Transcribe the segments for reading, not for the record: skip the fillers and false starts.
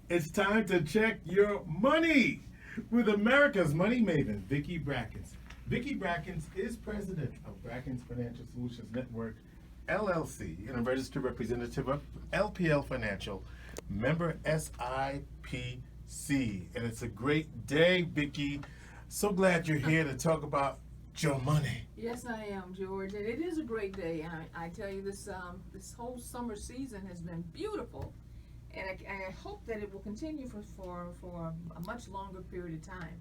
It's time to check your money with America's money maven, Vicki Brackens. Vicki Brackens is president of Brackens Financial Solutions Network, LLC, and a registered representative of LPL Financial, member SIPC. And it's a great day, Vicki. So glad you're here to talk about your money. Yes, I am, George, and it is a great day. And I tell you, this whole summer season has been beautiful, and I hope that it will continue for a much longer period of time.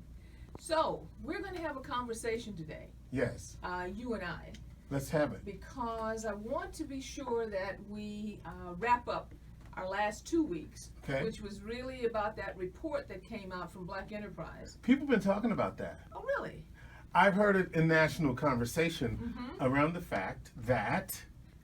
So we're going to have a conversation today. Yes. You and I. Let's have it. Because I want to be sure that we wrap up our last 2 weeks, Okay. which was really about that report that came out from Black Enterprise. People have been talking about that. Oh, really? I've heard it in national conversation around the fact that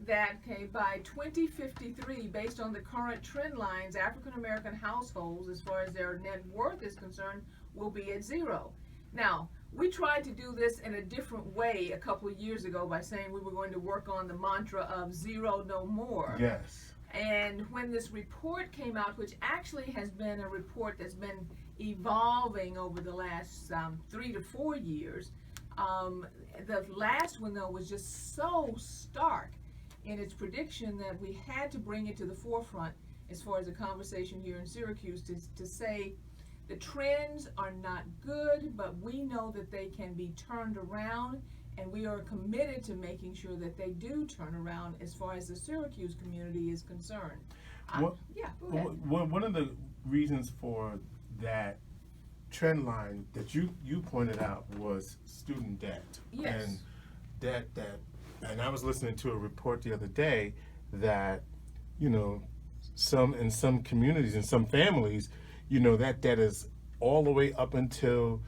Okay, by 2053, based on the current trend lines, African American households, as far as their net worth is concerned, will be at zero. Now, we tried to do this in a different way a couple of years ago by saying we were going to work on the mantra of zero no more. yes. And when this report came out, which actually has been a report that's been evolving over the last 3 to 4 years, the last one though was just so stark in its prediction that we had to bring it to the forefront as far as a conversation here in Syracuse to say the trends are not good, but we know that they can be turned around, and we are committed to making sure that they do turn around as far as the Syracuse community is concerned. What- Yeah, go ahead. One of the reasons for that trend line that you pointed out was student debt. Yes. And and I was listening to a report the other day that, in some communities, in some families, that debt is all the way up until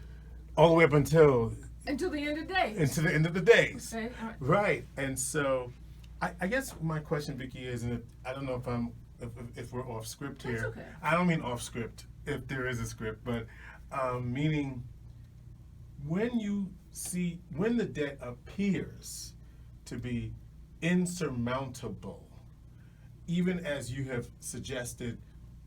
Until the end of the day. into the end of the days. Okay, all right. Right. And so I guess my question, Vicki, is, and I don't know if we're off script here. That's okay. I don't mean off script, if there is a script, but meaning when the debt appears to be insurmountable, even as you have suggested,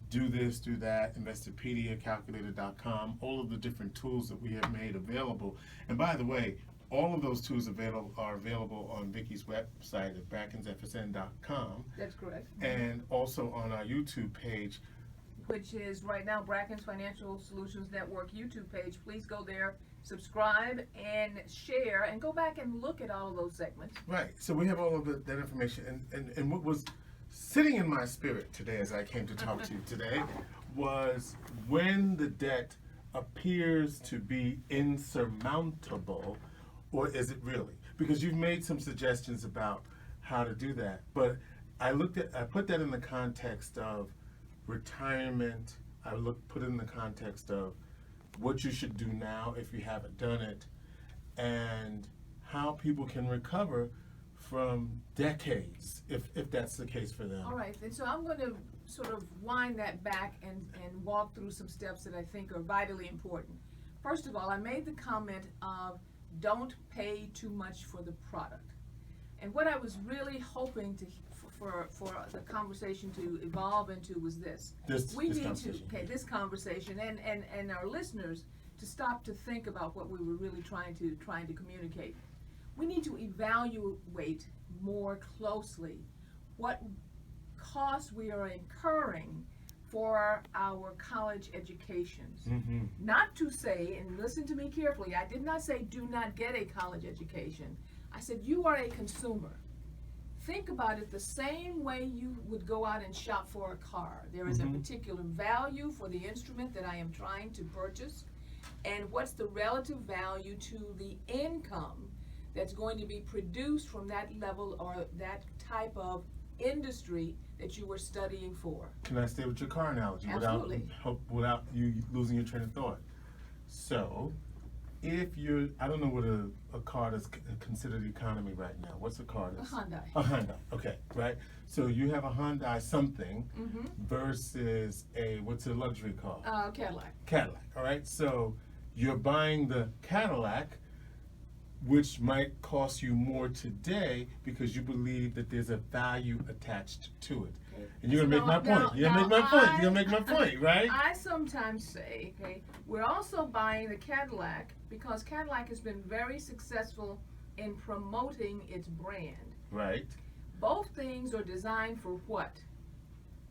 do this, do that, Investopedia, calculator.com, all of the different tools that we have made available. And by the way, all of those tools are available on Vicki's website at brackensfsn.com, That's correct. and also on our YouTube page. Which is right now Brackens Financial Solutions Network YouTube page. Please go there, subscribe, and share, and go back and look at all of those segments. Right. So we have all of that information. And what was sitting in my spirit today as I came to talk to you today was when the debt appears to be insurmountable, or is it really? Because you've made some suggestions about how to do that. But I put that in the context of retirement. I put it in the context of what you should do now if you haven't done it, and how people can recover from decades, if that's the case for them. All right, and so I'm going to sort of wind that back and walk through some steps that I think are vitally important. First of all, I made the comment of don't pay too much for the product. And what I was really hoping for the conversation to evolve into was this. This conversation and our listeners to stop to think about what we were really trying to communicate. We need to evaluate more closely what costs we are incurring for our college educations. Not to say, and listen to me carefully, I did not say do not get a college education. I said you are a consumer. Think about it the same way you would go out and shop for a car. There is a particular value for the instrument that I am trying to purchase, and what's the relative value to the income that's going to be produced from that level or that type of industry that you were studying for. Can I stay with your car analogy? Absolutely. Without you losing your train of thought? So, I don't know what a car that's considered economy right now. What's a car that's? A Hyundai. A Hyundai, okay, right? So you have a Hyundai something versus what's a luxury car? Cadillac. Cadillac, all right? So you're buying the Cadillac, which might cost you more today because you believe that there's a value attached to it. And you're gonna make my point. You're gonna make my point, right? I sometimes say, okay, we're also buying the Cadillac because Cadillac has been very successful in promoting its brand. Right. Both things are designed for what?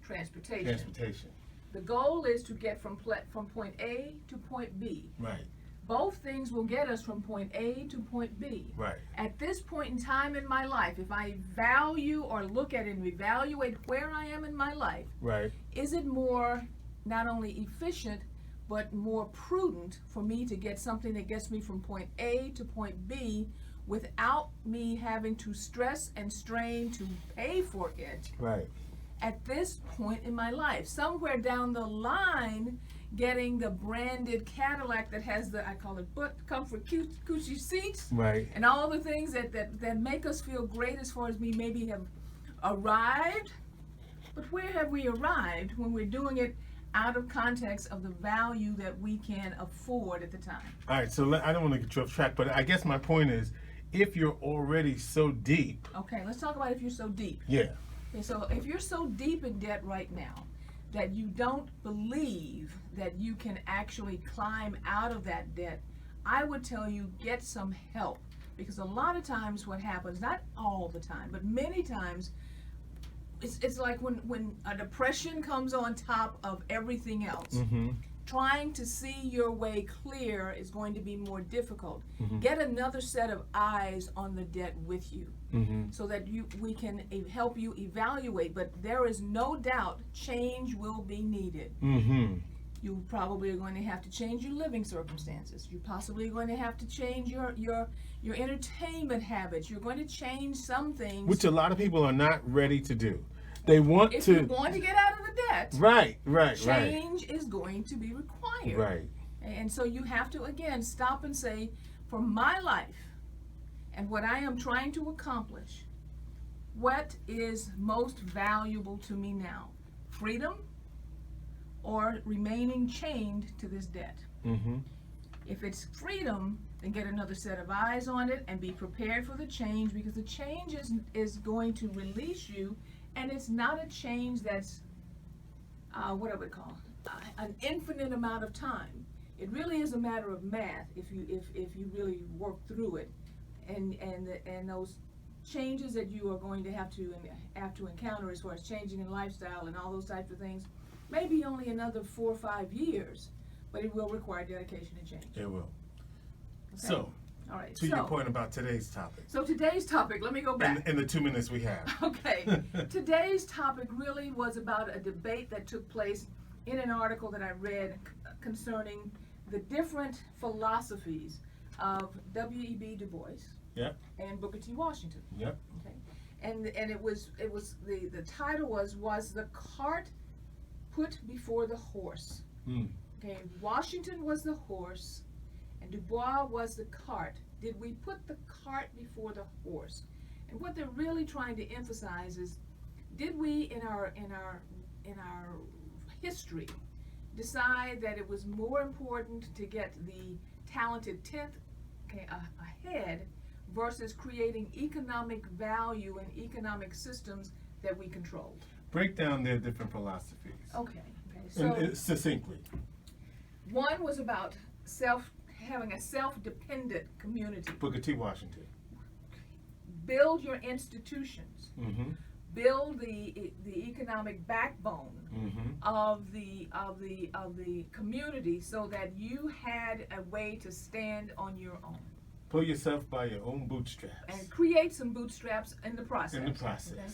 Transportation. Transportation. The goal is to get from point A to point B. Right. Both things will get us from point A to point B. Right. At this point in time in my life, if I value or look at and evaluate where I am in my life, Right. is it more not only efficient but more prudent for me to get something that gets me from point A to point B without me having to stress and strain to pay for it? Right. At this point in my life, somewhere down the line, getting the branded Cadillac that has the, I call it butt comfort cushy seats, Right. and all the things that make us feel great as far as we maybe have arrived. But where have we arrived when we're doing it out of context of the value that we can afford at the time? All right, so I don't want to get you off track, but I guess my point is, if you're already so deep. Okay, let's talk about if you're so deep. Yeah. Okay, so if you're so deep in debt right now that you don't believe that you can actually climb out of that debt, I would tell you get some help. Because a lot of times what happens, not all the time, but many times, it's like when a depression comes on top of everything else. Mm-hmm. Trying to see your way clear is going to be more difficult. Mm-hmm. Get another set of eyes on the debt with you. Mm-hmm. So that we can help you evaluate. But there is no doubt change will be needed. Mm-hmm. You probably are going to have to change your living circumstances. You possibly are going to have to change your entertainment habits. You're going to change some things. Which a lot of people are not ready to do. They want if to. you want to get out of the debt, Right. change is going to be required. Right. And so you have to, again, stop and say, for my life and what I am trying to accomplish, what is most valuable to me now? Freedom or remaining chained to this debt? Mm-hmm. If it's freedom, then get another set of eyes on it and be prepared for the change, because the change is going to release you, and it's not a change that's, what I would call, an infinite amount of time. It really is a matter of math if you really work through it, and those changes that you are going to have to encounter as far as changing in lifestyle and all those types of things, maybe only another 4 or 5 years, but it will require dedication and change. It will. Okay? So, all right. to your point about today's topic. So today's topic, let me go back. In the 2 minutes we have. Okay. Today's topic really was about a debate that took place in an article that I read concerning the different philosophies of W.E.B. Du Bois Yep. and Booker T. Washington. Yep. Okay. And it was the title was the cart put before the horse. Mm. Okay. Washington was the horse and Du Bois was the cart. Did we put the cart before the horse? And what they're really trying to emphasize is, did we in our history decide that it was more important to get the talented 10th ahead versus creating economic value and economic systems that we controlled? Break down their different philosophies. Okay. So And succinctly. one was about having a self-dependent community. Booker T. Washington. Build your institutions. Mm-hmm. Build the economic backbone Mm-hmm. of the community, so that you had a way to stand on your own Pull yourself by your own bootstraps. and create some bootstraps in the process. Okay?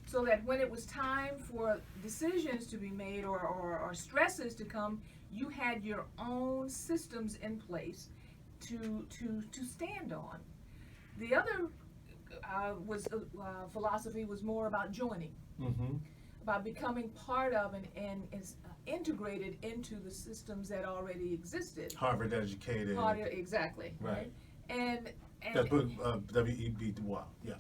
So that when it was time for decisions to be made or stresses to come, you had your own systems in place to stand on. The other philosophy was more about joining, Mm-hmm. about becoming part of and integrated into the systems that already existed. Harvard educated. Exactly. Right. And That's W.E.B. Du Bois. Yeah.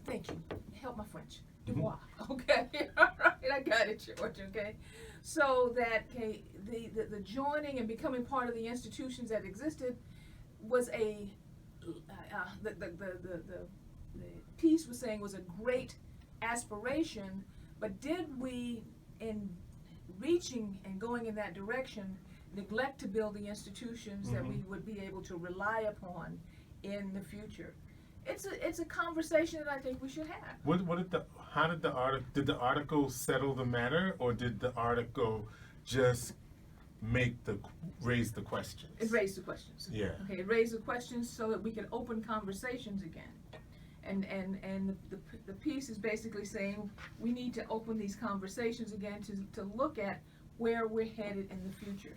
thank you. Help my French. Du Mhm. Bois. Okay. All right. I got it, George. Okay. So that the joining and becoming part of the institutions that existed was the piece was saying was a great aspiration, But did we, in reaching and going in that direction, neglect to build the institutions that we would be able to rely upon in the future? It's a conversation that I think we should have. Did the article settle the matter, or did the article just raise the questions? It raised the questions. Yeah. Okay, it raised the questions so that we can open conversations again. And the piece is basically saying we need to open these conversations again to look at where we're headed in the future.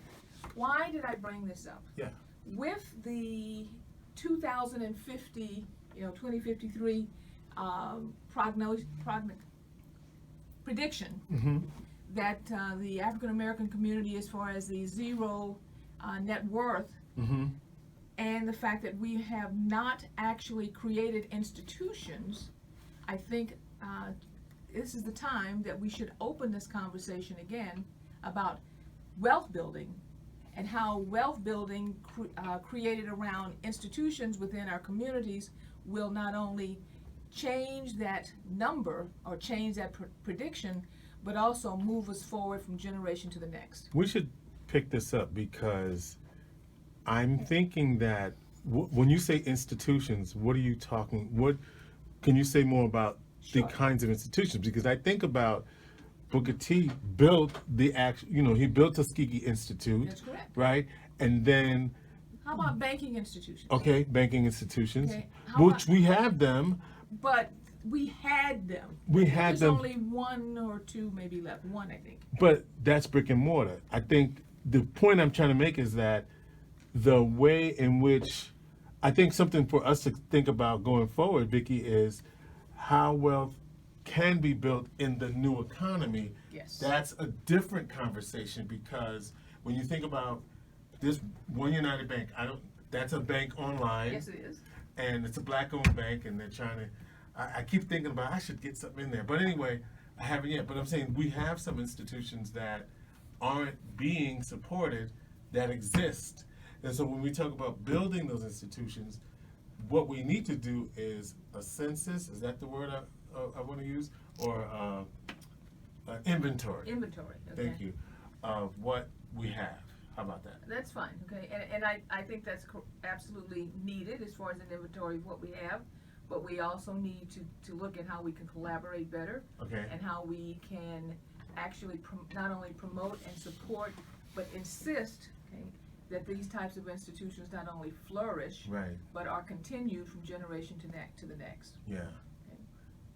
Why did I bring this up? Yeah. With the 2050, 2053 prediction that the African American community, as far as the zero net worth, and the fact that we have not actually created institutions, I think this is the time that we should open this conversation again about wealth building and how wealth building created around institutions within our communities will not only change that number or change that prediction, but also move us forward from generation to the next. We should pick this up because I'm thinking that when you say institutions, what are you talking? What can you say more about the kinds of institutions? Because I think about Booker T built the he built Tuskegee Institute. That's correct. Right, and then. How about banking institutions? Okay, banking institutions, Okay. which we have them. But we had them. There's only one or two maybe left. One, I think. But that's brick and mortar. I think the point I'm trying to make is that the way in which I think something for us to think about going forward, Vicki, is how wealth can be built in the new economy. Yes. That's a different conversation because when you think about this One United Bank, that's a bank online. Yes, it is. And it's a black-owned bank, and they're trying to. I keep thinking about I should get something in there, but anyway, I haven't yet. But I'm saying we have some institutions that aren't being supported that exist, and so when we talk about building those institutions, what we need to do is a census. Is that the word I want to use, or inventory? Inventory. Okay. Thank you. Of what we have. How about that? That's fine, okay, and I think that's absolutely needed as far as an inventory of what we have, but we also need to look at how we can collaborate better. Okay. And how we can actually not only promote and support, but insist, okay, that these types of institutions not only flourish, Right. but are continued from generation to the next. Yeah.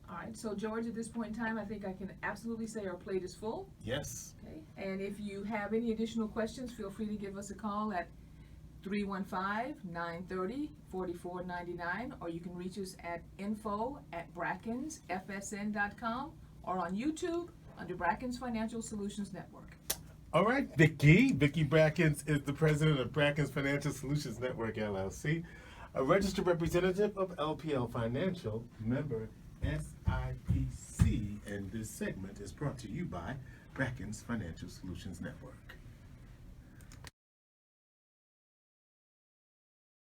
All right, so George, at this point in time, I think I can absolutely say our plate is full. Yes. Okay, and if you have any additional questions, feel free to give us a call at 315-930-4499, or you can reach us at info@brackensfsn.com, or on YouTube under Brackens Financial Solutions Network. All right, Vicki. Vicki Brackens is the president of Brackens Financial Solutions Network, LLC, a registered representative of LPL Financial, member SIPC, and this segment is brought to you by Brackens Financial Solutions Network.